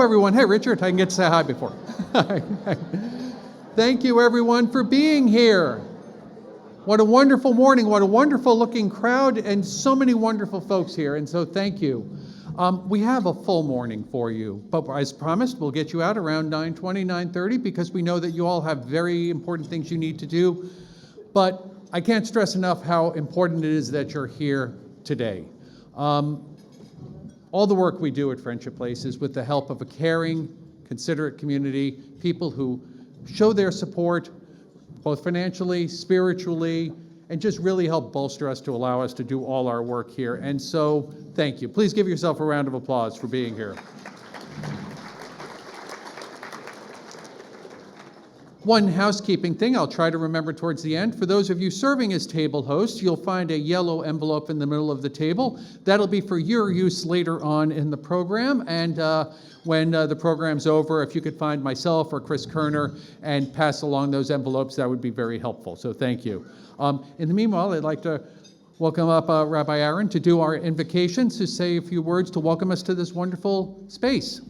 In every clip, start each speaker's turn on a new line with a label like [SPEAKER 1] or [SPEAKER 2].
[SPEAKER 1] everyone. Hey, Richard, I can get to say hi before. Thank you, everyone, for being here. What a wonderful morning. What a wonderful looking crowd and so many wonderful folks here. And so thank you. We have a full morning for you, but as promised, we'll get you out around 9:20, 9:30 because we know that you all have very important things you need to do. But I can't stress enough how important it is that you're here today. All the work we do at Friendship Place is with the help of a caring, considerate community, people who show their support both financially, spiritually, and just really help bolster us to allow us to do all our work here. And so, thank you. Please give yourself a round of applause for being here. One housekeeping thing I'll try to remember towards the end. For those of you serving as table hosts, you'll find a yellow envelope in the middle of the table. That'll be for your use later on in the program. And when the program's over, if you could find myself or Chris Kerner and pass along those envelopes, that would be very helpful. So thank you. In the meanwhile, I'd like to welcome up Rabbi Aaron to do our invocations, to say a few words to welcome us to this wonderful space.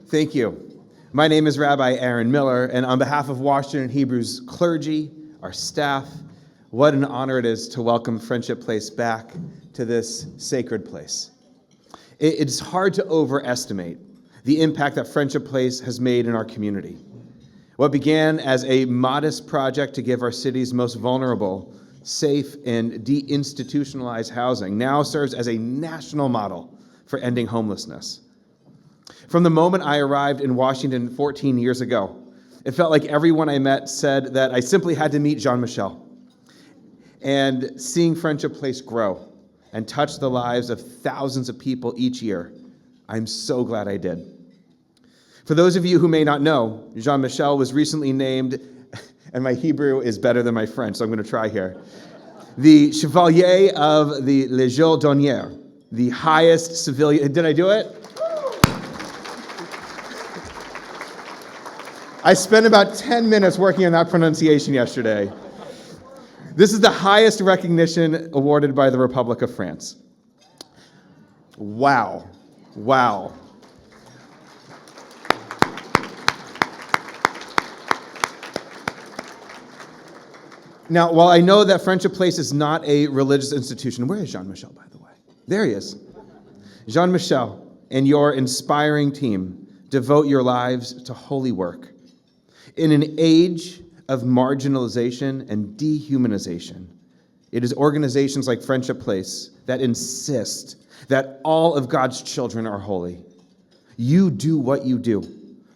[SPEAKER 2] Thank you. My name is Rabbi Aaron Miller, and on behalf of Washington Hebrew's clergy, our staff, what an honor it is to welcome Friendship Place back to this sacred place. It's hard to overestimate the impact that Friendship Place has made in our community. What began as a modest project to give our city's most vulnerable safe and deinstitutionalized housing now serves as a national model for ending homelessness. From the moment I arrived in Washington 14 years ago, it felt like everyone I met said that I simply had to meet Jean-Michel. And seeing Friendship Place grow and touch the lives of thousands of people each year, I'm so glad I did. For those of you who may not know, Jean-Michel was recently named, and my Hebrew is better than my French, so I'm going to try here, the Chevalier of the Légion d'honneur, the highest civilian. Did I do it? I spent about 10 minutes working on that pronunciation yesterday. This is the highest recognition awarded by the Republic of France. Wow. Wow. Now, while I know that Friendship Place is not a religious institution, where is Jean-Michel, by the way? There he is. Jean-Michel and your inspiring team devote your lives to holy work. In an age of marginalization and dehumanization, it is organizations like Friendship Place that insist that all of God's children are holy. You do what you do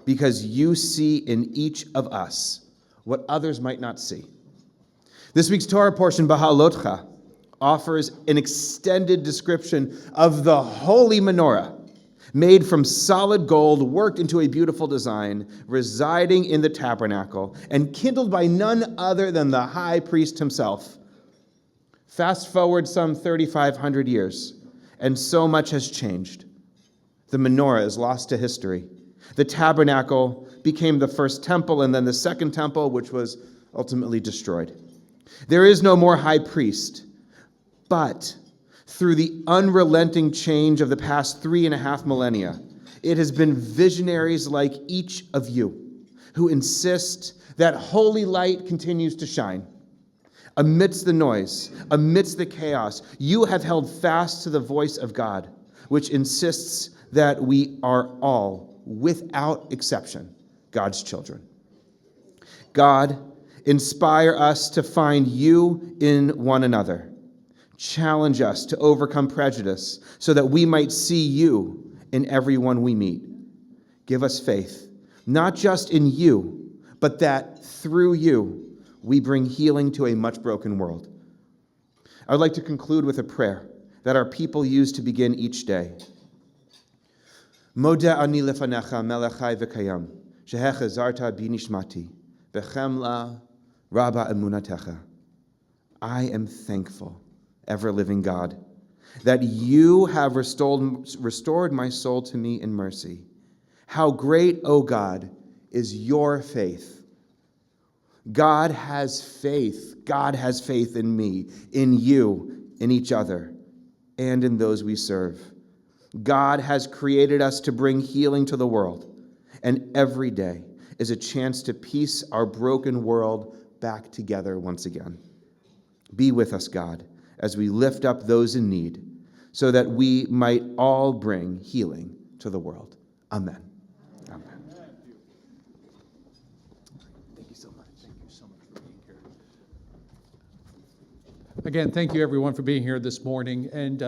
[SPEAKER 2] because you see in each of us what others might not see. This week's Torah portion, Bahalotcha, offers an extended description of the holy menorah, made from solid gold, worked into a beautiful design, residing in the tabernacle, and kindled by none other than the high priest himself. Fast forward some 3,500 years, and so much has changed. The menorah is lost to history. The tabernacle became the first temple, and then the second temple, which was ultimately destroyed. There is no more high priest, but through the unrelenting change of the past 3.5 millennia, it has been visionaries like each of you who insist that holy light continues to shine. Amidst the noise, amidst the chaos, you have held fast to the voice of God, which insists that we are all, without exception, God's children. God, inspire us to find you in one another. Challenge us to overcome prejudice so that we might see you in everyone we meet. Give us faith, not just in you, but that through you, we bring healing to a much broken world. I would like to conclude with a prayer that our people use to begin each day. Modeh ani lefanecha melech chai v'kayam, shehechazarta bi nishmati, b'chemla rabba emunatecha. I am thankful, ever-living God, that you have restored my soul to me in mercy. How great, O God, is your faith. God has faith. God has faith in me, in you, in each other, and in those we serve. God has created us to bring healing to the world, and every day is a chance to piece our broken world back together once again. Be with us, God, as we lift up those in need, so that we might all bring healing to the world. Amen. Amen. Thank you so much. Thank you so much for being here.
[SPEAKER 1] Again, thank you everyone for being here this morning. And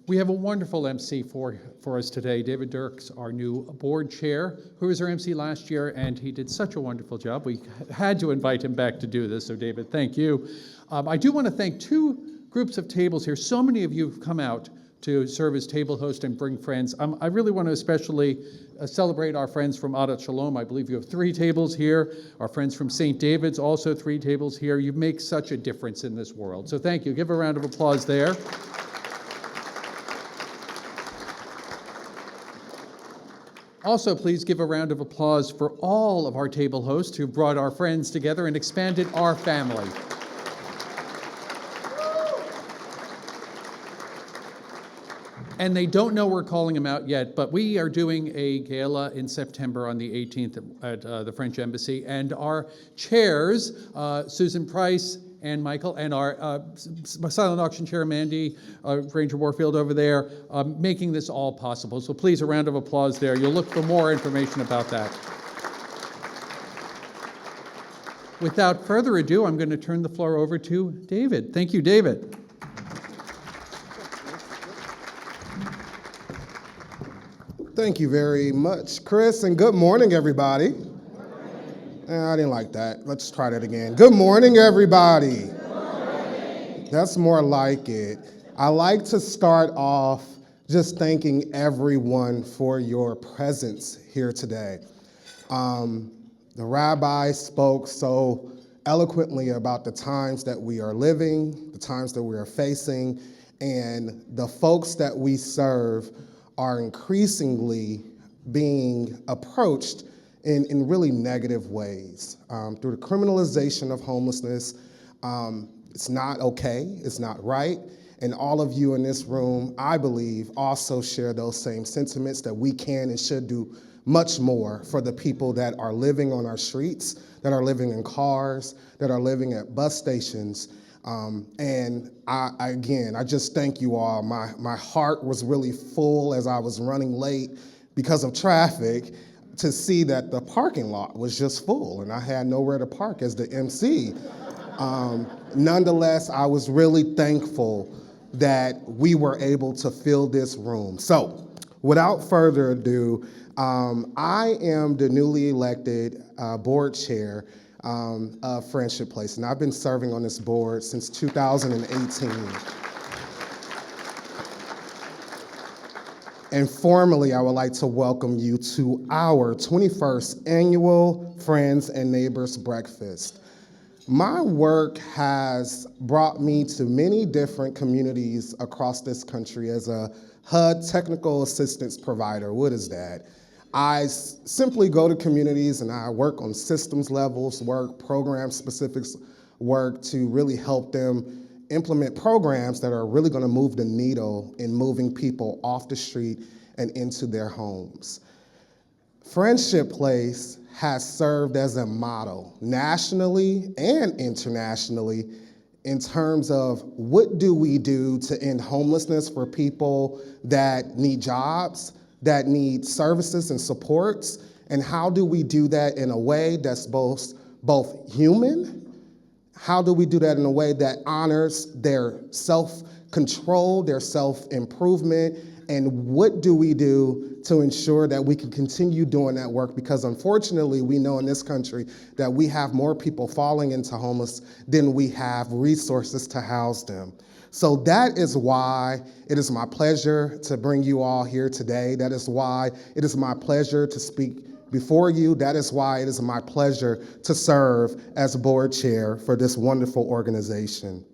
[SPEAKER 1] we have a wonderful MC for us today. David Dirks, our new board chair, who was our MC last year, and he did such a wonderful job. We had to invite him back to do this, so David, thank you. I do want to thank two groups of tables here. So many of you have come out to serve as table host and bring friends. I really want to especially celebrate our friends from Adat Shalom. I believe you have 3 tables here. Our friends from St. David's, also 3 tables here. You make such a difference in this world. So thank you. Give a round of applause there. Also, please give a round of applause for all of our table hosts who brought our friends together and expanded our family. And they don't know we're calling them out yet, but we are doing a gala in September on the 18th at the French Embassy. And our chairs, Susan Price and Michael, and our silent auction chair, Mandy, Ranger Warfield over there, making this all possible. So please, a round of applause there. You'll look for more information about that. Without further ado, I'm going to turn the floor over to David. Thank you, David.
[SPEAKER 3] Thank you very much, Chris, and good morning, everybody. I didn't like that. Let's try that again. Good morning, everybody. Good morning. That's more like it. I like to start off just thanking everyone for your presence here today. The rabbi spoke so eloquently about the times that we are living, the times that we are facing, and the folks that we serve are increasingly being approached in really negative ways. Through the criminalization of homelessness, it's not okay, it's not right, and all of you in this room, I believe, also share those same sentiments that we can and should do much more for the people that are living on our streets, that are living in cars, that are living at bus stations. And I just thank you all. My heart was really full as I was running late because of traffic to see that the parking lot was just full and I had nowhere to park as the MC. Nonetheless, I was really thankful that we were able to fill this room. So without further ado, I am the newly elected board chair of Friendship Place, and I've been serving on this board since 2018. And formally, I would like to welcome you to our 21st annual Friends and Neighbors Breakfast. My work has brought me to many different communities across this country as a HUD technical assistance provider. What is that? I simply go to communities and I work on systems levels, program specifics work to really help them implement programs that are really going to move the needle in moving people off the street and into their homes. Friendship Place has served as a model nationally and internationally in terms of what do we do to end homelessness for people that need jobs, that need services and supports, and how do we do that in a way that's both human? How do we do that in a way that honors their self-control, their self-improvement, and what do we do to ensure that we can continue doing that work? Because unfortunately, we know in this country that we have more people falling into homeless than we have resources to house them. So that is why it is my pleasure to bring you all here today. That is why it is my pleasure to speak before you. That is why it is my pleasure to serve as board chair for this wonderful organization.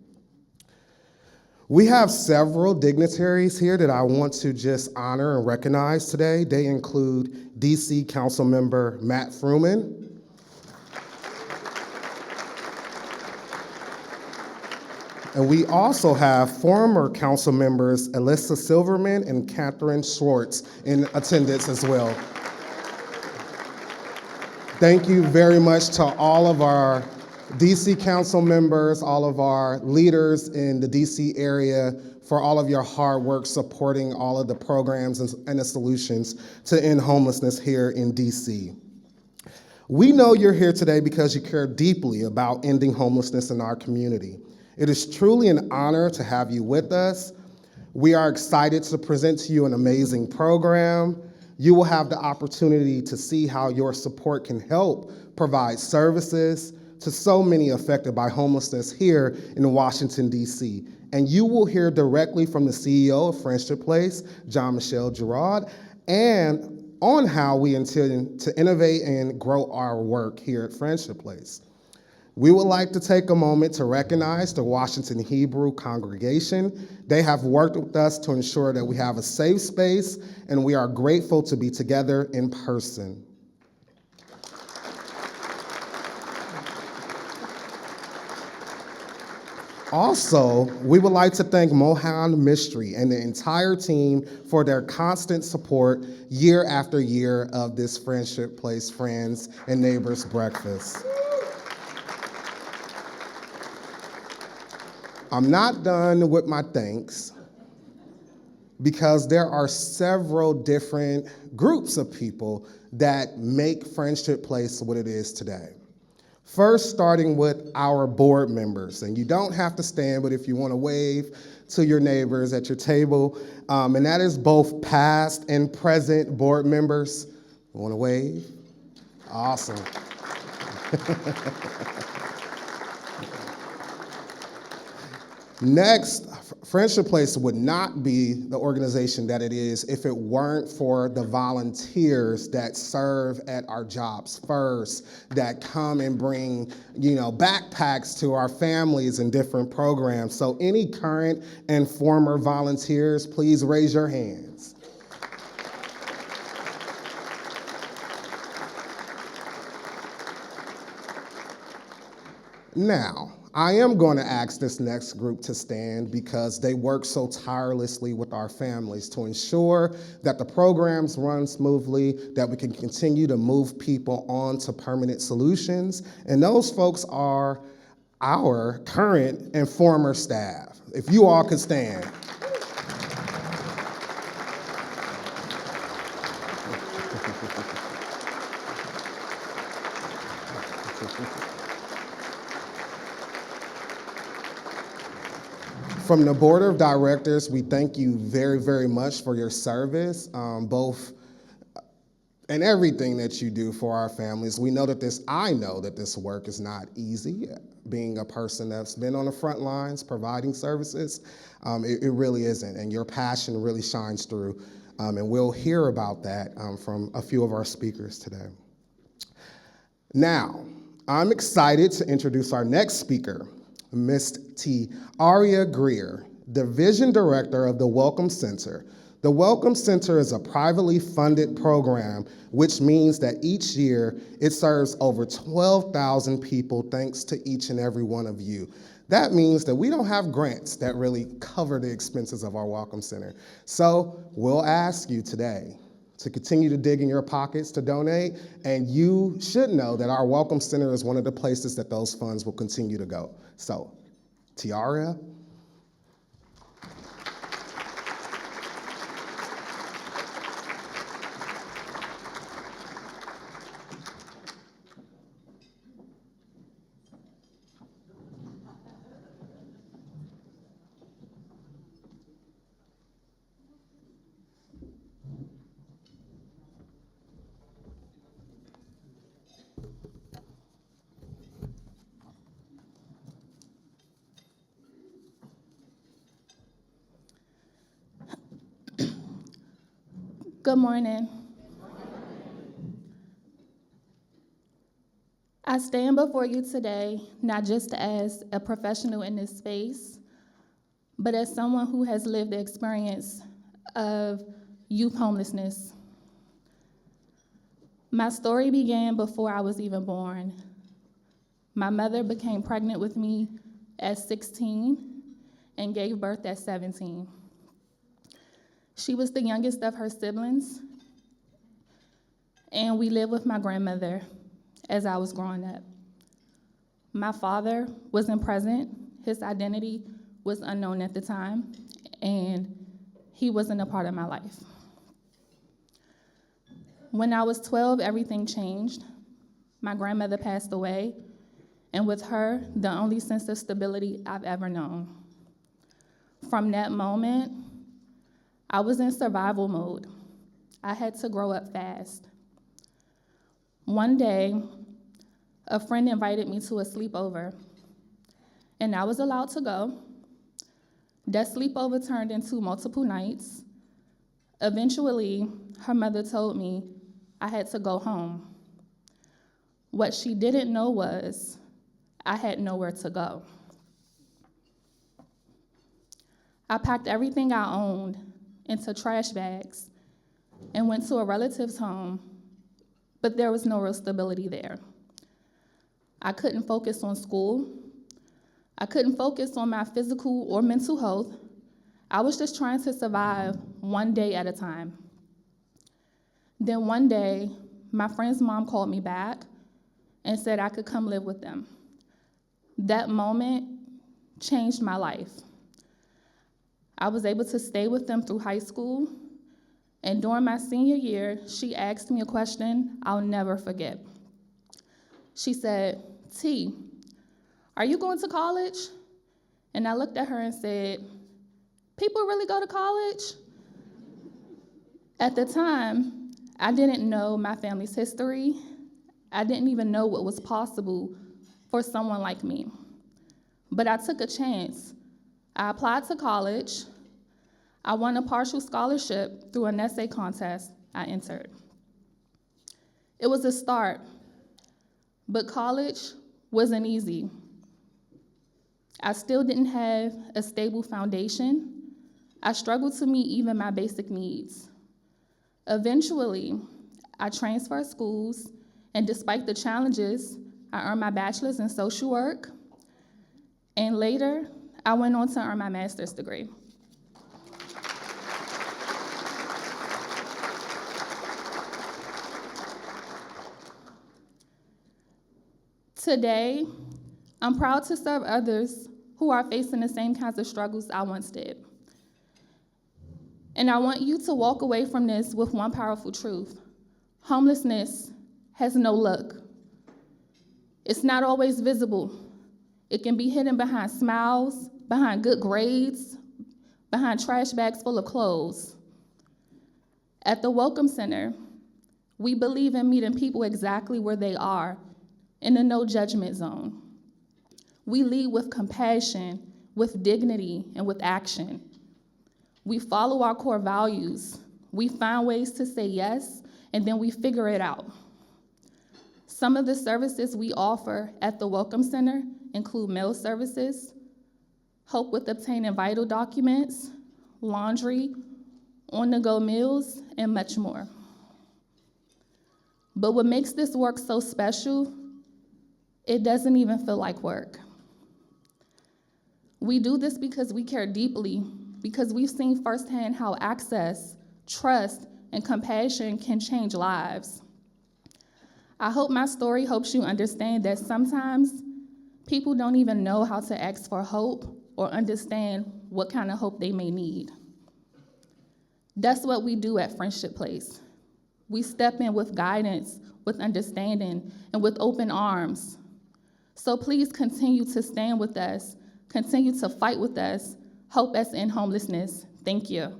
[SPEAKER 3] We have several dignitaries here that I want to just honor and recognize today. They include DC Councilmember Matt Fruman, And we also have former council members Alyssa Silverman and Catherine Schwartz in attendance as well. Thank you very much to all of our DC council members, all of our leaders in the DC area for all of your hard work supporting all of the programs and the solutions to end homelessness here in DC. We know you're here today because you care deeply about ending homelessness in our community. It is truly an honor to have you with us. We are excited to present to you an amazing program. You will have the opportunity to see how your support can help provide services to so many affected by homelessness here in Washington, D.C. And you will hear directly from the CEO of Friendship Place, Jean-Michel Girard, and on how we intend to innovate and grow our work here at Friendship Place. We would like to take a moment to recognize the Washington Hebrew congregation. They have worked with us to ensure that we have a safe space, and we are grateful to be together in person. Also, we would like to thank Mohan Mystery and the entire team for their constant support year after year of this Friendship Place Friends and Neighbors Breakfast. I'm not done with my thanks because there are several different groups of people that make Friendship Place what it is today. First, starting with our board members, and you don't have to stand, but if you want to wave to your neighbors at your table, and that is both past and present board members. You want to wave? Awesome. Next, Friendship Place would not be the organization that it is if it weren't for the volunteers that serve at our jobs first, that come and bring, backpacks to our families and different programs. So any current and former volunteers, please raise your hands. Now, I am going to ask this next group to stand because they work so tirelessly with our families to ensure that the programs run smoothly, that we can continue to move people on to permanent solutions. And those folks are our current and former staff. If you all could stand. From the board of directors, we thank you very, very much for your service, both and everything that you do for our families. I know that this work is not easy. Being a person that's been on the front lines providing services, it really isn't, and your passion really shines through, and we'll hear about that from a few of our speakers today. Now, I'm excited to introduce our next speaker, Ms. Aria Greer, Division Director of the Welcome Center. The Welcome Center is a privately funded program, which means that each year it serves over 12,000 people thanks to each and every one of you. That means that we don't have grants that really cover the expenses of our Welcome Center. So we'll ask you today to continue to dig in your pockets to donate, and you should know that our Welcome Center is one of the places that those funds will continue to go. So, Tiara.
[SPEAKER 4] Good morning. I stand before you today not just as a professional in this space, but as someone who has lived the experience of youth homelessness. My story began before I was even born. My mother became pregnant with me at 16 and gave birth at 17. She was the youngest of her siblings, and we lived with my grandmother as I was growing up. My father wasn't present. His identity was unknown at the time, and he wasn't a part of my life. When I was 12, everything changed. My grandmother passed away, and with her, the only sense of stability I've ever known. From that moment, I was in survival mode. I had to grow up fast. One day, a friend invited me to a sleepover, and I was allowed to go. That sleepover turned into multiple nights. Eventually, her mother told me I had to go home. What she didn't know was I had nowhere to go. I packed everything I owned into trash bags and went to a relative's home, but there was no real stability there. I couldn't focus on school. I couldn't focus on my physical or mental health. I was just trying to survive one day at a time. Then one day, my friend's mom called me back and said I could come live with them. That moment changed my life. I was able to stay with them through high school, and during my senior year, she asked me a question I'll never forget. She said, "T, are you going to college?" And I looked at her and said, "People really go to college?" At the time, I didn't know my family's history. I didn't even know what was possible for someone like me. But I took a chance. I applied to college. I won a partial scholarship through an essay contest I entered. It was a start, but college wasn't easy. I still didn't have a stable foundation. I struggled to meet even my basic needs. Eventually, I transferred schools, and despite the challenges, I earned my bachelor's in social work, and later, I went on to earn my master's degree. Today, I'm proud to serve others who are facing the same kinds of struggles I once did. And I want you to walk away from this with one powerful truth. Homelessness has no look. It's not always visible. It can be hidden behind smiles, behind good grades, behind trash bags full of clothes. At the Welcome Center, we believe in meeting people exactly where they are, in a no judgment zone. We lead with compassion, with dignity, and with action. We follow our core values. We find ways to say yes, and then we figure it out. Some of the services we offer at the Welcome Center include meal services, help with obtaining vital documents, laundry, on-the-go meals, and much more. But what makes this work so special, it doesn't even feel like work. We do this because we care deeply, because we've seen firsthand how access, trust, and compassion can change lives. I hope my story helps you understand that sometimes people don't even know how to ask for hope or understand what kind of hope they may need. That's what we do at Friendship Place. We step in with guidance, with understanding, and with open arms. So please continue to stand with us, continue to fight with us, help us end homelessness. Thank you.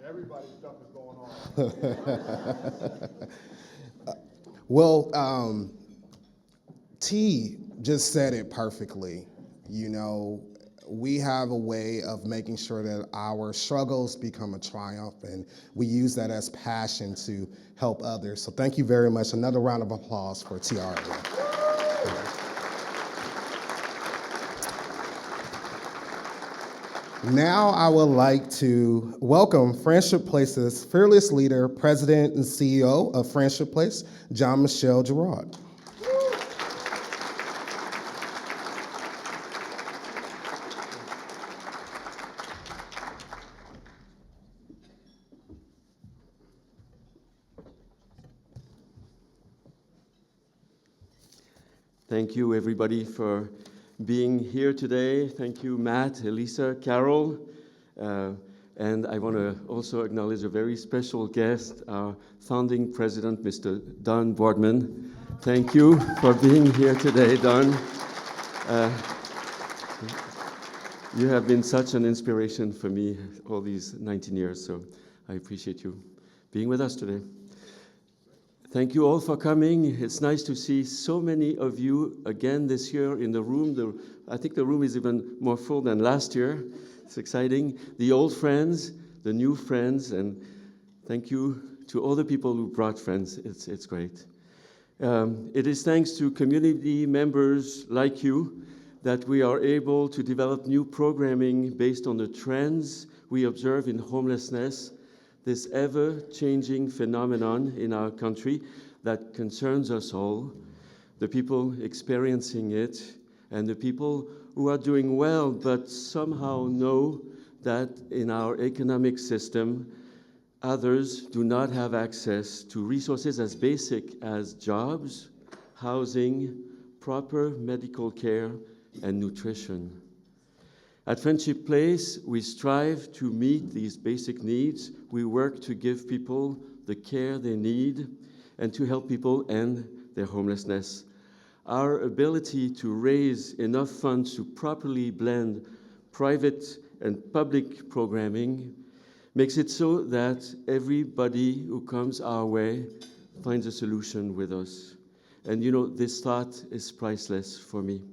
[SPEAKER 5] Everybody's stuff is going on.
[SPEAKER 3] Well, T just said it perfectly. You know, we have a way of making sure that our struggles become a triumph, and we use that as passion to help others. So thank you very much. Another round of applause for TRA. Now I would like to welcome Friendship Place's fearless leader, President and CEO of Friendship Place, John Michelle Gerard.
[SPEAKER 6] Thank you, everybody, for being here today. Thank you, Matt, Elisa, Carol. And I want to also acknowledge a very special guest, our founding president, Mr. Don Boardman. Thank you for being here today, Don. You have been such an inspiration for me all these 19 years, so I appreciate you being with us today. Thank you all for coming. It's nice to see so many of you again this year in the room. I think the room is even more full than last year. It's exciting. The old friends, the new friends, and thank you to all the people who brought friends. It's great. It is thanks to community members like you that we are able to develop new programming based on the trends we observe in homelessness, this ever-changing phenomenon in our country that concerns us all, the people experiencing it, and the people who are doing well but somehow know that in our economic system, others do not have access to resources as basic as jobs, housing, proper medical care, and nutrition. At Friendship Place, we strive to meet these basic needs. We work to give people the care they need and to help people end their homelessness. Our ability to raise enough funds to properly blend private and public programming makes it so that everybody who comes our way finds a solution with us. And you know, this thought is priceless for me.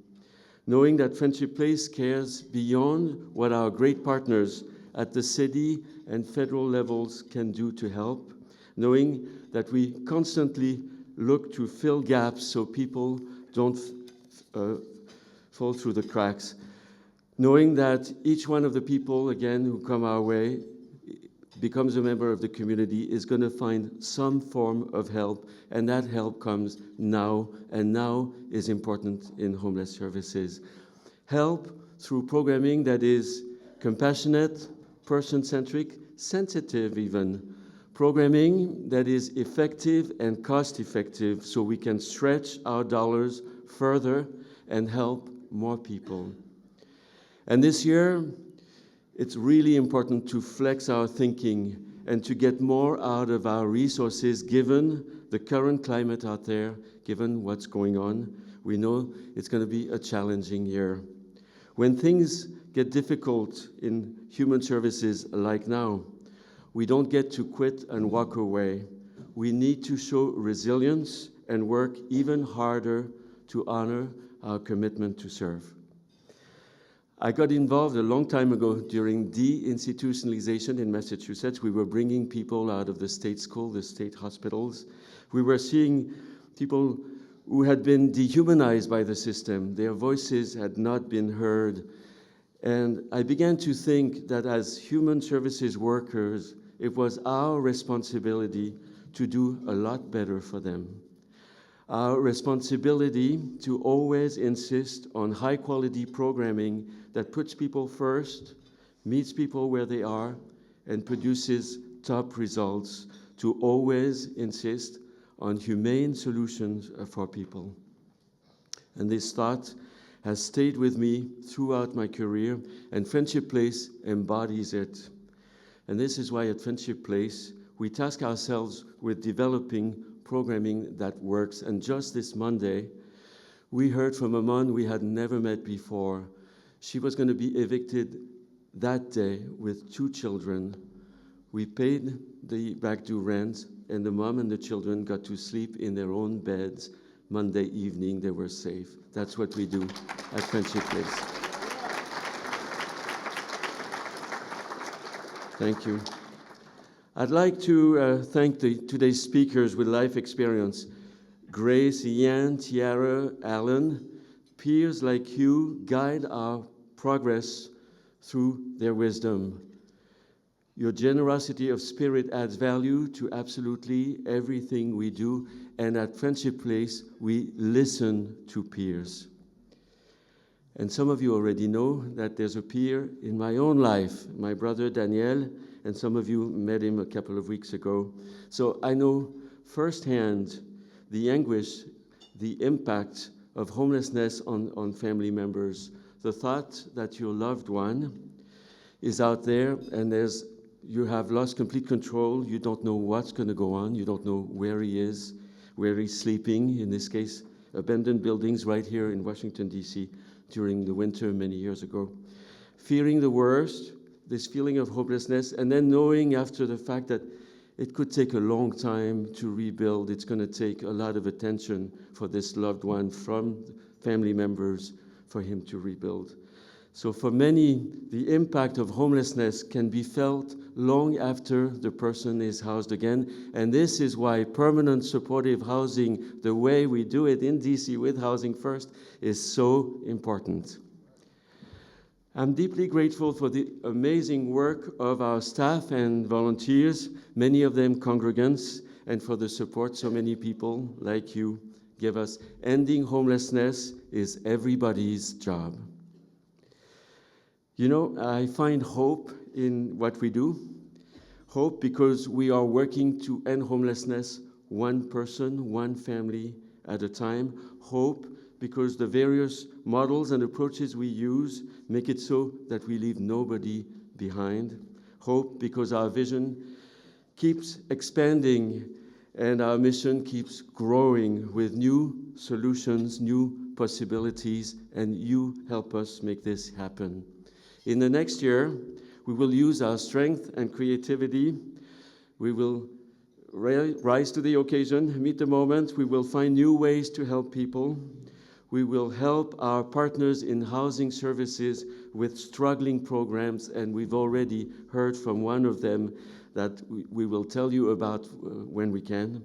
[SPEAKER 6] Knowing that Friendship Place cares beyond what our great partners at the city and federal levels can do to help, knowing that we constantly look to fill gaps so people don't fall through the cracks, knowing that each one of the people, again, who come our way, becomes a member of the community, is going to find some form of help, and that help comes now, and now is important in homeless services. Help through programming that is compassionate, person-centric, sensitive even. Programming that is effective and cost-effective so we can stretch our dollars further and help more people. And this year, it's really important to flex our thinking and to get more out of our resources given the current climate out there, given what's going on. We know it's going to be a challenging year. When things get difficult in human services like now, we don't get to quit and walk away. We need to show resilience and work even harder to honor our commitment to serve. I got involved a long time ago during deinstitutionalization in Massachusetts. We were bringing people out of the state school, the state hospitals. We were seeing people who had been dehumanized by the system. Their voices had not been heard. And I began to think that as human services workers, it was our responsibility to do a lot better for them. Our responsibility to always insist on high-quality programming that puts people first, meets people where they are, and produces top results, to always insist on humane solutions for people. And this thought has stayed with me throughout my career, and Friendship Place embodies it. And this is why at Friendship Place, we task ourselves with developing programming that works. And just this Monday, we heard from a mom we had never met before. She was going to be evicted that day with 2 children. We paid the back due rent, and the mom and the children got to sleep in their own beds. Monday evening, they were safe. That's what we do at Friendship Place. Thank you. I'd like to thank today's speakers with life experience. Grace, Ian, Tiara, Alan, peers like you guide our progress through their wisdom. Your generosity of spirit adds value to absolutely everything we do, and at Friendship Place, we listen to peers. And some of you already know that there's a peer in my own life, my brother Daniel, and some of you met him a couple of weeks ago. So I know firsthand the anguish, the impact of homelessness on family members, the thought that your loved one is out there and you have lost complete control, you don't know what's going to go on, you don't know where he is, where he's sleeping, in this case, abandoned buildings right here in Washington, D.C., during the winter many years ago. Fearing the worst, this feeling of hopelessness, and then knowing after the fact that it could take a long time to rebuild. It's going to take a lot of attention for this loved one from family members for him to rebuild. So for many, the impact of homelessness can be felt long after the person is housed again. And this is why permanent supportive housing, the way we do it in DC with Housing First, is so important. I'm deeply grateful for the amazing work of our staff and volunteers, many of them congregants, and for the support so many people like you give us. Ending homelessness is everybody's job. You know, I find hope in what we do. Hope because we are working to end homelessness one person, one family at a time. Hope because the various models and approaches we use make it so that we leave nobody behind. Hope because our vision keeps expanding and our mission keeps growing with new solutions, new possibilities, and you help us make this happen. In the next year, we will use our strength and creativity. We will rise to the occasion, meet the moment. We will find new ways to help people. We will help our partners in housing services with struggling programs, and we've already heard from one of them that we will tell you about when we can,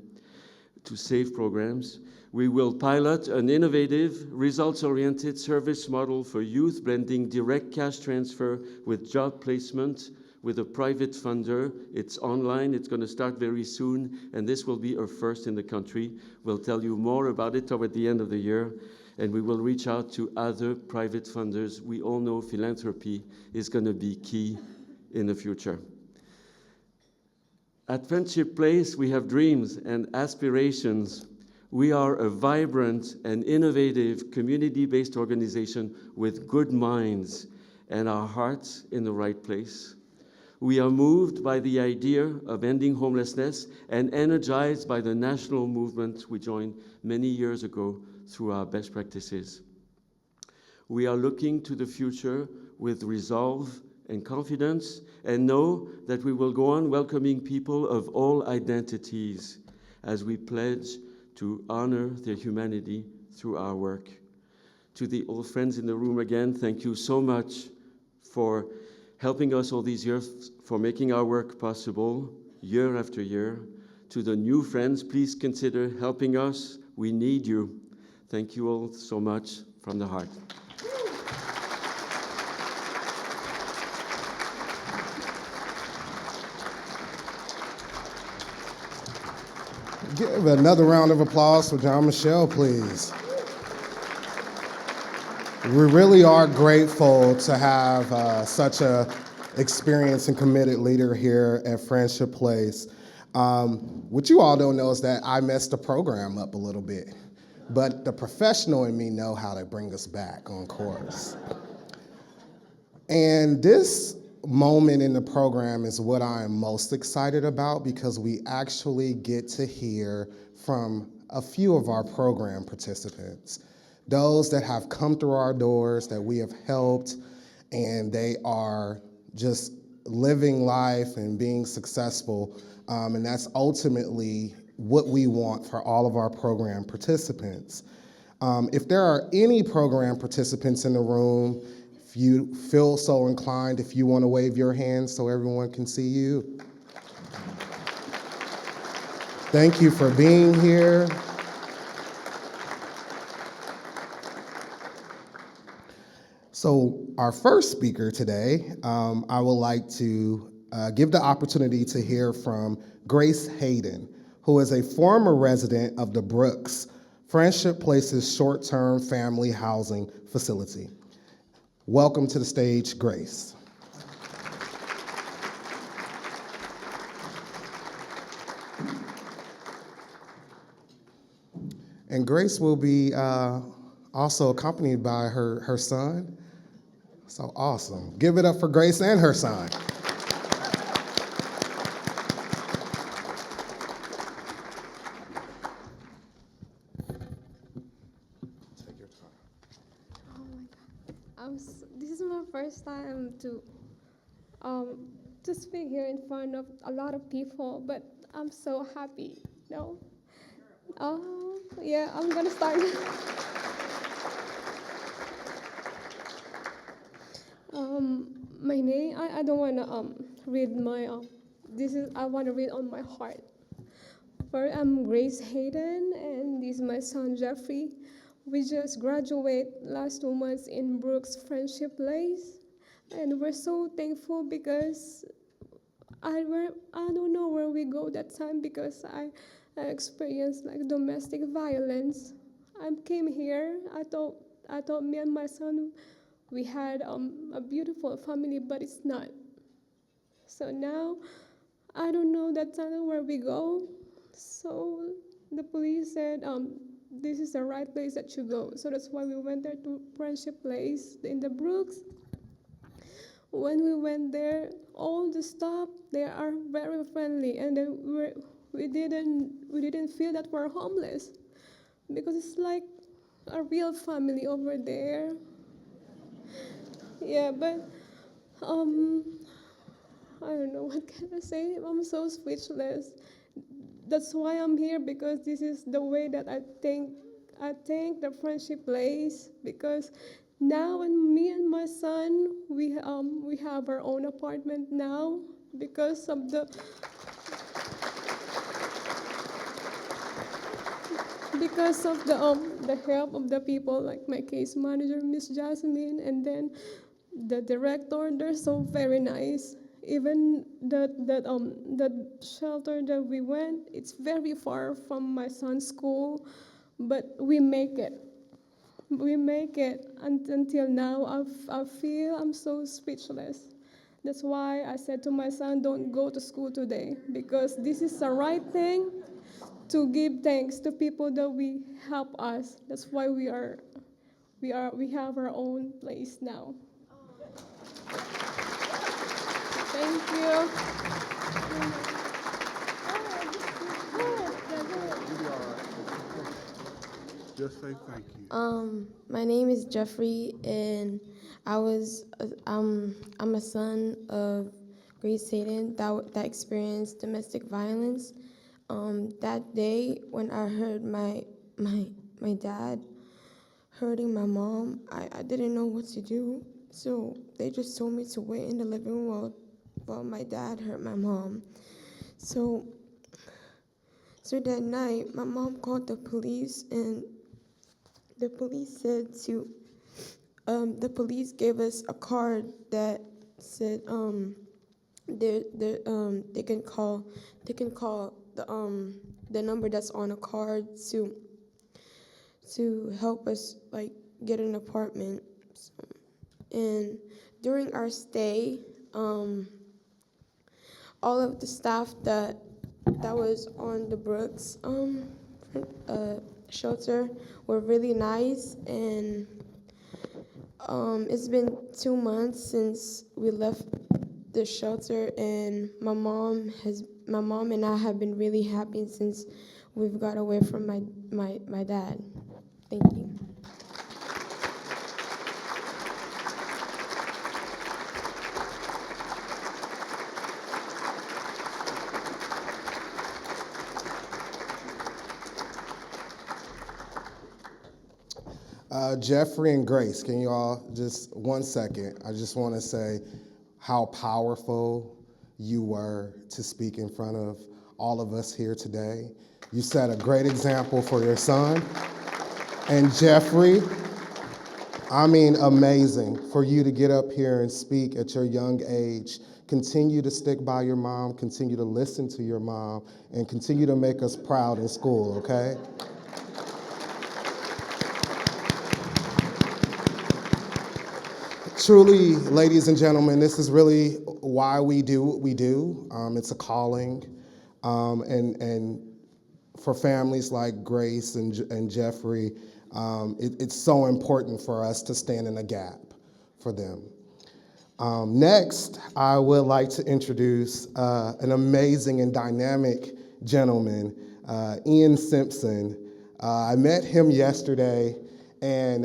[SPEAKER 6] to save programs. We will pilot an innovative, results-oriented service model for youth, blending direct cash transfer with job placement with a private funder. It's online, it's going to start very soon, and this will be our first in the country. We'll tell you more about it toward the end of the year, and we will reach out to other private funders. We all know philanthropy is going to be key in the future. At Friendship Place, we have dreams and aspirations. We are a vibrant and innovative community-based organization with good minds and our hearts in the right place. We are moved by the idea of ending homelessness and energized by the national movement we joined many years ago through our best practices. We are looking to the future with resolve and confidence and know that we will go on welcoming people of all identities as we pledge to honor their humanity through our work. To the old friends in the room again, thank you so much for helping us all these years, for making our work possible year after year. To the new friends, please consider helping us. We need you. Thank you all so much from the heart.
[SPEAKER 3] Give another round of applause for John Michel, please. We really are grateful to have such an experienced and committed leader here at Friendship Place. What you all don't know is that I messed the program up a little bit, but the professional in me know how to bring us back on course. And this moment in the program is what I'm most excited about because we actually get to hear from a few of our program participants, those that have come through our doors, that we have helped, and they are just living life and being successful. And that's ultimately what we want for all of our program participants. If there are any program participants in the room, if If you feel so inclined, if you want to wave your hand so everyone can see you. Thank you for being here. So our first speaker today, I would like to give the opportunity to hear from Grace Hayden, who is a former resident of the Brooks Friendship Places short-term family housing facility. Welcome to the stage, Grace. And Grace will be also accompanied by her son. So awesome. Give it up for Grace and her son. Take your time.
[SPEAKER 7] Oh my God. This is my first time to speak here in front of a lot of people, but I'm so happy. No? Oh, yeah, I'm gonna start. My name, I don't wanna read my, I wanna read on my heart. First, I'm Grace Hayden, and this is my son Jeffrey. We just graduated last 2 months in Brooks Friendship Place, and we're so thankful because I don't know where we go that time because I experienced like domestic violence. I came here. I thought me and my son we had a beautiful family, but it's not. So now I don't know that time where we go. So the police said this is the right place that you go. So that's why we went there to Friendship Place in the Brooks. When we went there, all the staff they are very friendly, and then we didn't feel that we're homeless because it's like a real family over there. Yeah, but I don't know what can I say. I'm so speechless. That's why I'm here because this is the way that I think the Friendship Place because now and me and my son we have our own apartment now because of the help of the people like my case manager Miss Jasmine and then the director. They're so very nice. Even the shelter that we went, it's very far from my son's school, but we make it. We make it until now. I feel I'm so speechless. That's why I said to my son, don't go to school today because this is the right thing to give thanks to people that we help us. That's why we have our own place now. Thank you.
[SPEAKER 5] Just say thank you.
[SPEAKER 8] My name is Jeffrey, and I'm a son of Grace Hayden that experienced domestic violence. That day when I heard my dad hurting my mom, I didn't know what to do. So they just told me to wait in the living room while my dad hurt my mom. So that night, my mom called the police, and the police said the police gave us a card that said they can call the number that's on a card to help us like get an apartment. And during our stay, all of the staff that was on the Brooks shelter were really nice, and it's been 2 months since we left the shelter, and my mom and I have been really happy since we've got away from my dad. Thank you.
[SPEAKER 3] Jeffrey and Grace, can you all just 1 second? I just want to say how powerful you were to speak in front of all of us here today. You set a great example for your son. And Jeffrey, I mean, amazing for you to get up here and speak at your young age. Continue to stick by your mom, continue to listen to your mom, and continue to make us proud in school, okay? Truly, ladies and gentlemen, this is really why we do what we do. It's a calling, and for families like Grace and Jeffrey, it's so important for us to stand in a gap for them. Next, I would like to introduce an amazing and dynamic gentleman, Ian Simpson. I met him yesterday, and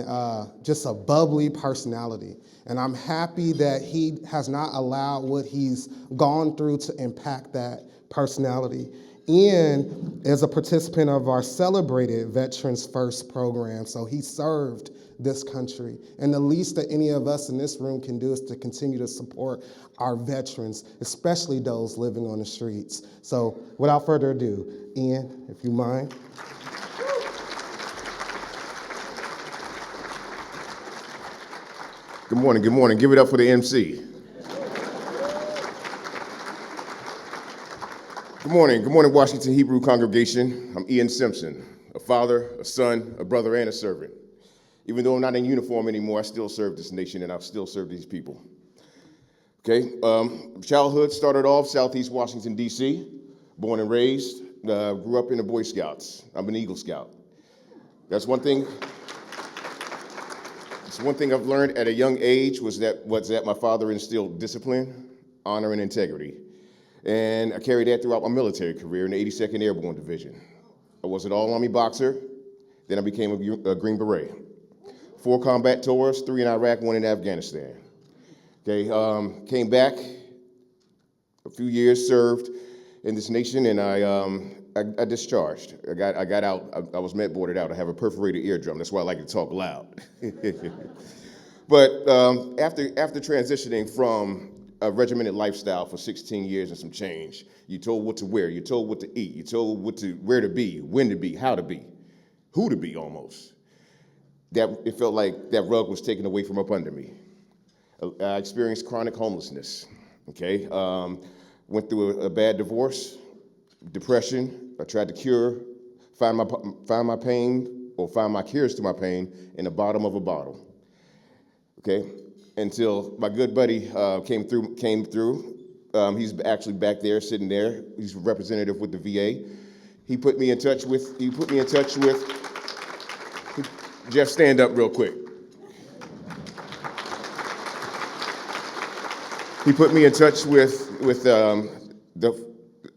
[SPEAKER 3] just a bubbly personality. And I'm happy that he has not allowed what he's gone through to impact that personality. Ian is a participant of our celebrated Veterans First program, so he served this country. And the least that any of us in this room can do is to continue to support our veterans, especially those living on the streets. So without further ado, Ian, if you mind.
[SPEAKER 9] Good morning, good morning. Give it up for the MC. Good morning, Washington Hebrew congregation. I'm Ian Simpson, a father, a son, a brother, and a servant. Even though I'm not in uniform anymore, I still serve this nation and I still serve these people. Okay, childhood started off Southeast Washington, D.C., born and raised, grew up in the Boy Scouts. I'm an Eagle Scout. That's one thing. One thing I've learned at a young age was that my father instilled discipline, honor, and integrity. And I carried that throughout my military career in the 82nd Airborne Division. I was an all-Army boxer, then I became a Green Beret. 4 combat tours, 3 in Iraq, 1 in Afghanistan. Okay, came back, a few years served in this nation, and I discharged. I got out. I was boarded out. I have a perforated eardrum. That's why I like to talk loud. But after transitioning from a regimented lifestyle for 16 years and some change, you're told what to wear, you're told what to eat, you're told where to be, when to be, how to be, who to be almost. It felt like that rug was taken away from up under me. I experienced chronic homelessness. Okay, went through a bad divorce, depression. I tried to find my pain or find my cures to my pain in the bottom of a bottle. Okay, until my good buddy came through. He's actually back there, sitting there. He's a representative with the VA. He put me in touch with. Jeff, stand up real quick. He put me in touch with the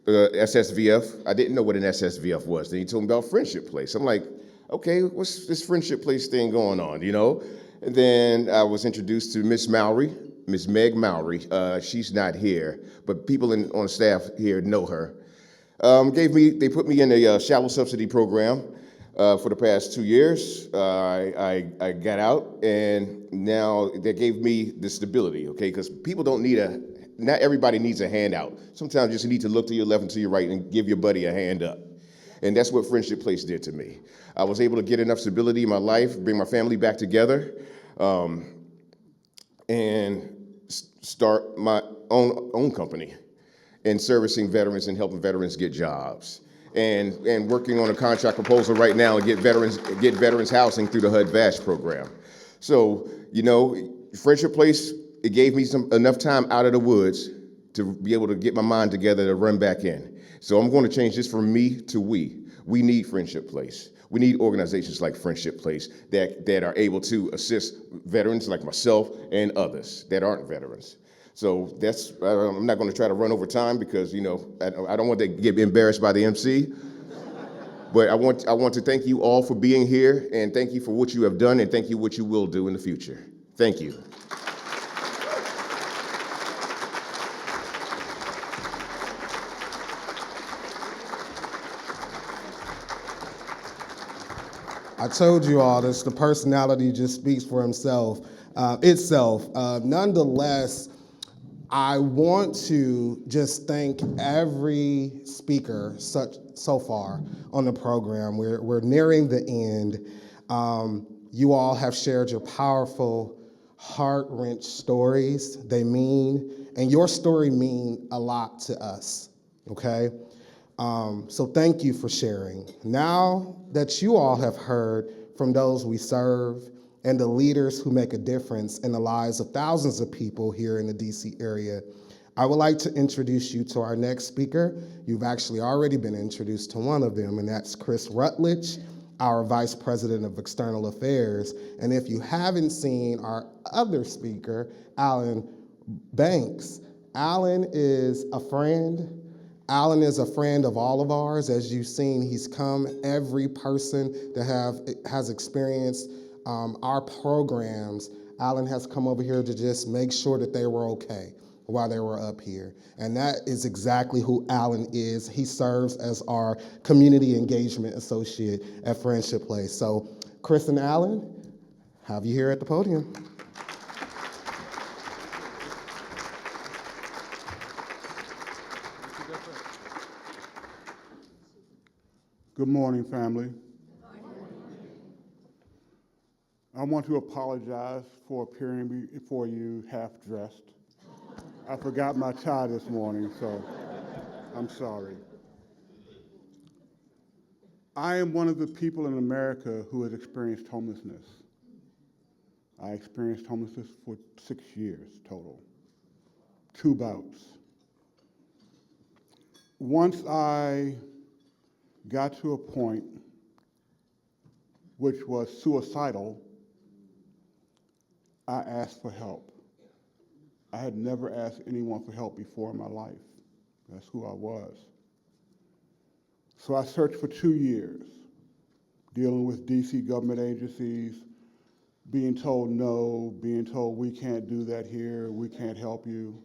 [SPEAKER 9] SSVF. I didn't know what an SSVF was. Then he told me about Friendship Place. I'm like, okay, what's this Friendship Place thing going on, you know? And then I was introduced to Miss Meg Mowry. She's not here, but people on staff here know her. They put me in a shallow subsidy program for the past 2 years. I got out, and now they gave me the stability, okay? Because people not everybody needs a handout. Sometimes you just need to look to your left and to your right and give your buddy a hand up. And that's what Friendship Place did to me. I was able to get enough stability in my life, bring my family back together, and start my own company in servicing veterans and helping veterans get jobs. And working on a contract proposal right now to get veterans housing through the HUD-VASH program. So, you know, Friendship Place, it gave me enough time out of the woods to be able to get my mind together to run back in. So I'm going to change this from me to we. We need Friendship Place. We need organizations like Friendship Place that are able to assist veterans like myself and others that aren't veterans. So I'm not going to try to run over time because, you know, I don't want to get embarrassed by the MC. But I want to thank you all for being here, and thank you for what you have done, and thank you what you will do in the future. Thank you.
[SPEAKER 3] I told you all this. The personality just speaks for itself. Nonetheless, I want to just thank every speaker so far on the program. We're nearing the end. You all have shared your powerful, heart-wrenching stories. And your story mean a lot to us, okay? So thank you for sharing. Now that you all have heard from those we serve and the leaders who make a difference in the lives of thousands of people here in the DC area, I would like to introduce you to our next speaker. You've actually already been introduced to one of them, and that's Chris Rutledge, our Vice President of External Affairs. And if you haven't seen our other speaker, Alan Banks, Alan is a friend. Alan is a friend of all of ours. As you've seen, he's come. Every person that has experienced our programs, Alan has come over here to just make sure that they were okay while they were up here. And that is exactly who Alan is. He serves as our community engagement associate at Friendship Place. So Chris and Alan, have you here at the podium.
[SPEAKER 5] Good morning, family. I want to apologize for appearing before you half-dressed. I forgot my tie this morning, so I'm sorry. I am one of the people in America who has experienced homelessness. I experienced homelessness for 6 years total, 2 bouts. Once I got to a point which was suicidal, I asked for help. I had never asked anyone for help before in my life. That's who I was. So I searched for 2 years, dealing with DC government agencies, being told no, being told we can't do that here, we can't help you.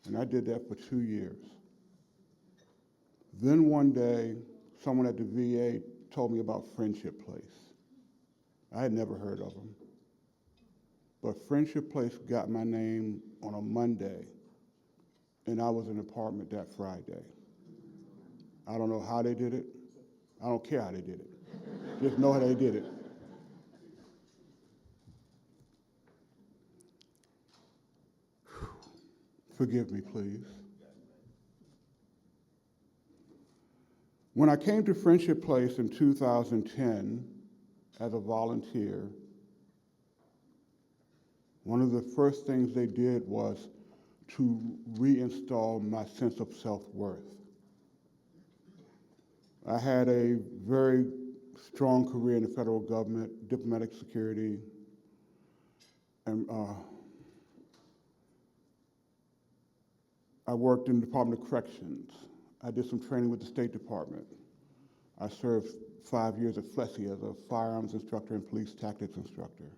[SPEAKER 5] And I did that for 2 years. Then one day, someone at the VA told me about Friendship Place. I had never heard of them. But Friendship Place got my name on a Monday, and I was in an apartment that Friday. I don't know how they did it. I don't care how they did it. Just know how they did it. Forgive me, please. When I came to Friendship Place in 2010 as a volunteer, one of the first things they did was to reinstall my sense of self-worth. I had a very strong career in the federal government, diplomatic security, and I worked in the Department of Corrections. I did some training with the State Department. I served 5 years at FLESI as a firearms instructor and police tactics instructor.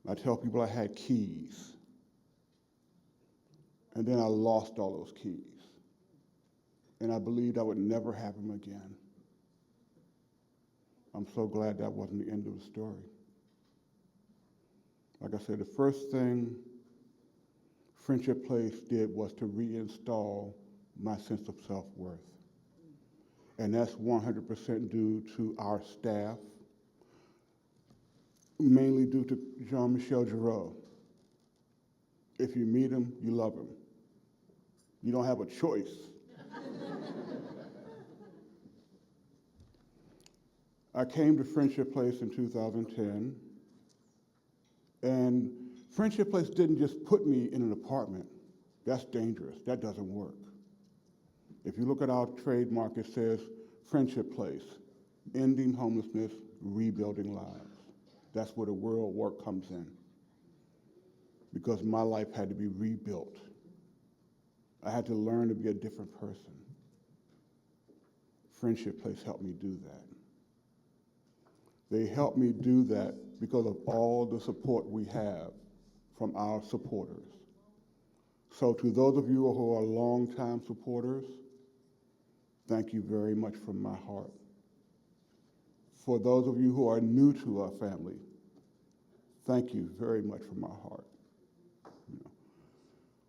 [SPEAKER 5] I tell people I had keys, and then I lost all those keys. And I believed I would never have them again. I'm so glad that wasn't the end of the story. Like I said, the first thing Friendship Place did was to reinstall my sense of self-worth. And that's 100% due to our staff, mainly due to Jean-Michel Giroux. If you meet him, you love him. You don't have a choice. I came to Friendship Place in 2010, and Friendship Place didn't just put me in an apartment. That's dangerous. That doesn't work. If you look at our trademark, it says Friendship Place, ending homelessness, rebuilding lives. That's where the world work comes in, because my life had to be rebuilt. I had to learn to be a different person. Friendship Place helped me do that. They helped me do that because of all the support we have from our supporters. So to those of you who are longtime supporters, thank you very much from my heart. For those of you who are new to our family, thank you very much from my heart.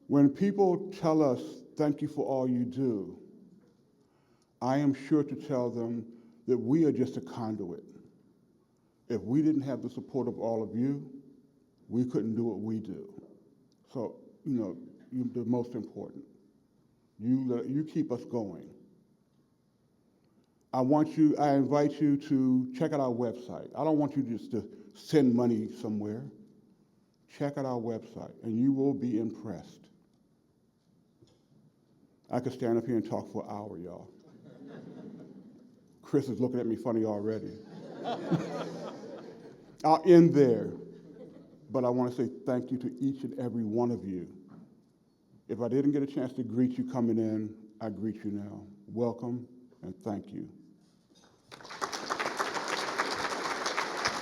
[SPEAKER 5] When people tell us, thank you for all you do, I am sure to tell them that we are just a conduit. If we didn't have the support of all of you, we couldn't do what we do. So, you're the most important. You keep us going. I invite you to check out our website. I don't want you just to send money somewhere. Check out our website, and you will be impressed. I could stand up here and talk for an hour, y'all. Chris is looking at me funny already. I'll end there, but I want to say thank you to each and every one of you. If I didn't get a chance to greet you coming in, I greet you now. Welcome and thank you.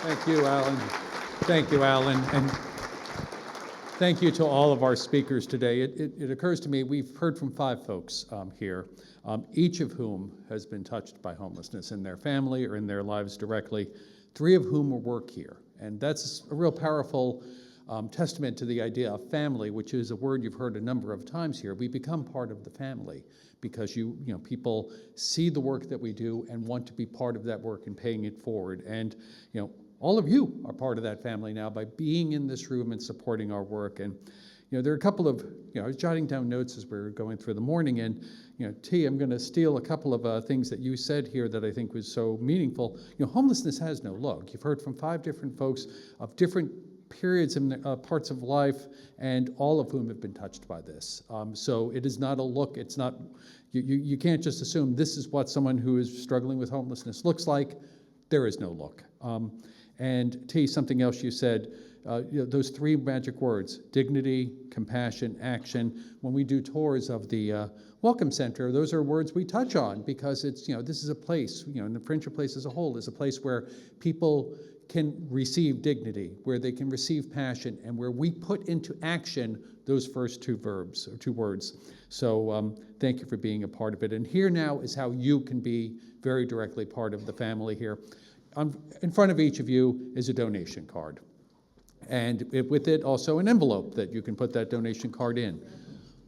[SPEAKER 1] Thank you, Alan. Thank you, Alan. And thank you to all of our speakers today. It occurs to me we've heard from 5 folks here, each of whom has been touched by homelessness in their family or in their lives directly, 3 of whom work here. And that's a real powerful testament to the idea of family, which is a word you've heard a number of times here. We become part of the family because people see the work that we do and want to be part of that work and paying it forward. And all of you are part of that family now by being in this room and supporting our work. And there are a couple of, I was jotting down notes as we were going through the morning, and T, I'm going to steal a couple of things that you said here that I think was so meaningful. Homelessness has no look. You've heard from 5 different folks of different periods and parts of life, and all of whom have been touched by this. So it is not a look. It's not, you can't just assume this is what someone who is struggling with homelessness looks like. There is no look. And T, something else you said, those 3 magic words, dignity, compassion, action. When we do tours of the Welcome Center, those are words we touch on because it's, this is a place, and the Friendship Place as a whole is a place where people can receive dignity, where they can receive passion, and where we put into action those first 2 verbs or 2 words. So thank you for being a part of it. And here now is how you can be very directly part of the family here. In front of each of you is a donation card. And with it also an envelope that you can put that donation card in.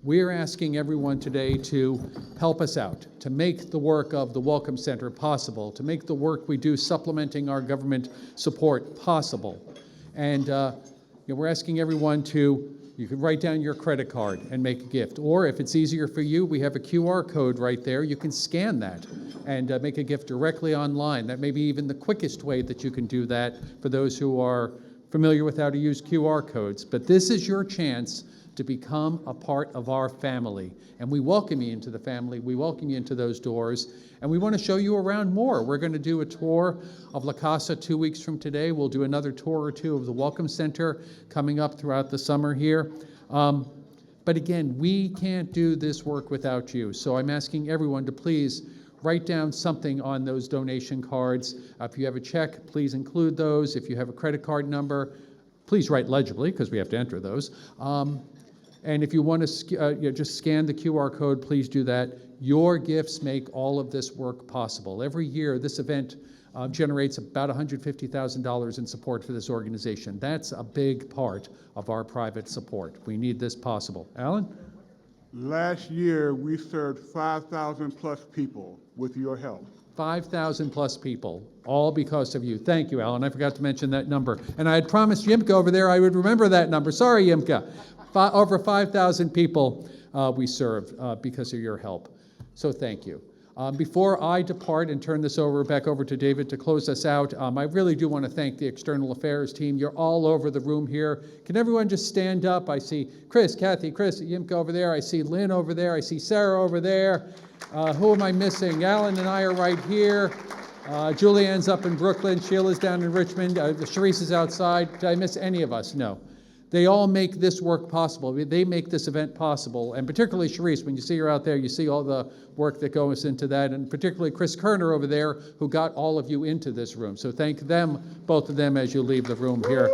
[SPEAKER 1] We're asking everyone today to help us out, to make the work of the Welcome Center possible, to make the work we do supplementing our government support possible. And we're asking everyone you can write down your credit card and make a gift. Or if it's easier for you, we have a QR code right there. You can scan that and make a gift directly online. That may be even the quickest way that you can do that for those who are familiar with how to use QR codes. But this is your chance to become a part of our family. And we welcome you into the family. We welcome you into those doors. And we want to show you around more. We're going to do a tour of La Casa 2 weeks from today. We'll do another tour or 2 of the Welcome Center coming up throughout the summer here. But again, we can't do this work without you. So I'm asking everyone to please write down something on those donation cards. If you have a check, please include those. If you have a credit card number, please write legibly because we have to enter those. And if you want to just scan the QR code, please do that. Your gifts make all of this work possible. Every year, this event generates about $150,000 in support for this organization. That's a big part of our private support. We need this possible. Alan?
[SPEAKER 5] Last year, we served 5,000 plus people with your help.
[SPEAKER 1] 5,000 plus people, all because of you. Thank you, Alan. I forgot to mention that number. And I had promised Yimka over there I would remember that number. Sorry, Yimka. Over 5,000 people we served because of your help. So thank you. Before I depart and turn this back over to David to close us out, I really do want to thank the External Affairs team. You're all over the room here. Can everyone just stand up? I see Chris, Kathy, Yimka over there. I see Lynn over there. I see Sarah over there. Who am I missing? Alan and I are right here. Julianne's up in Brooklyn. Sheila's down in Richmond. Sharice is outside. Did I miss any of us? No. They all make this work possible. They make this event possible. And particularly Sharice, when you see her out there, you see all the work that goes into that. And particularly Chris Kerner over there, who got all of you into this room. So thank them, both of them, as you leave the room here.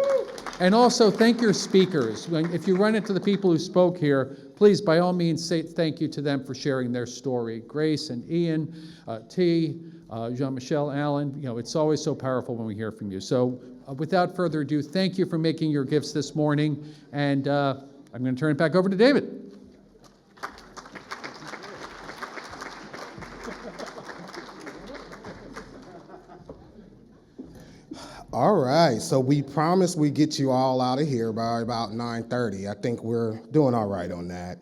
[SPEAKER 1] And also thank your speakers. If you run into the people who spoke here, please, by all means, say thank you to them for sharing their story. Grace and Ian, T, Jean-Michel, Alan, it's always so powerful when we hear from you. So without further ado, thank you for making your gifts this morning, and I'm going to turn it back over to David.
[SPEAKER 3] All right, so we promised we'd get you all out of here by about 9:30. I think we're doing all right on that.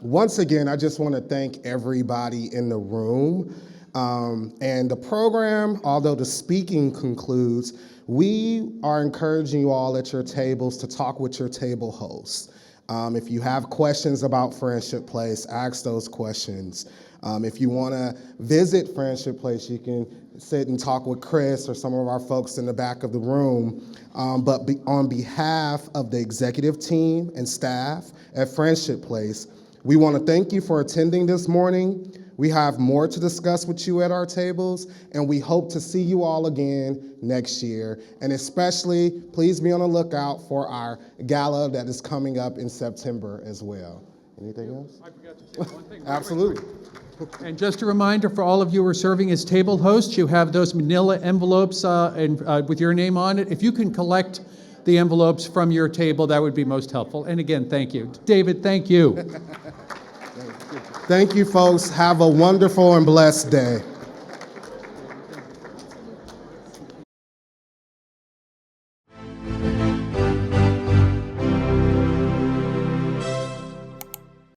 [SPEAKER 3] Once again, I just want to thank everybody in the room. And the program, although the speaking concludes, we are encouraging you all at your tables to talk with your table hosts. If you have questions about Friendship Place, ask those questions. If you want to visit Friendship Place, you can sit and talk with Chris or some of our folks in the back of the room. But on behalf of the executive team and staff at Friendship Place, we want to thank you for attending this morning. We have more to discuss with you at our tables, and we hope to see you all again next year. And especially, please be on the lookout for our gala that is coming up in September as well. Anything else?
[SPEAKER 1] I forgot to say one thing.
[SPEAKER 3] Absolutely.
[SPEAKER 1] And just a reminder for all of you who are serving as table hosts, you have those manila envelopes with your name on it. If you can collect the envelopes from your table, that would be most helpful. And again, thank you. David, thank you.
[SPEAKER 3] Thank you, folks. Have a wonderful and blessed day.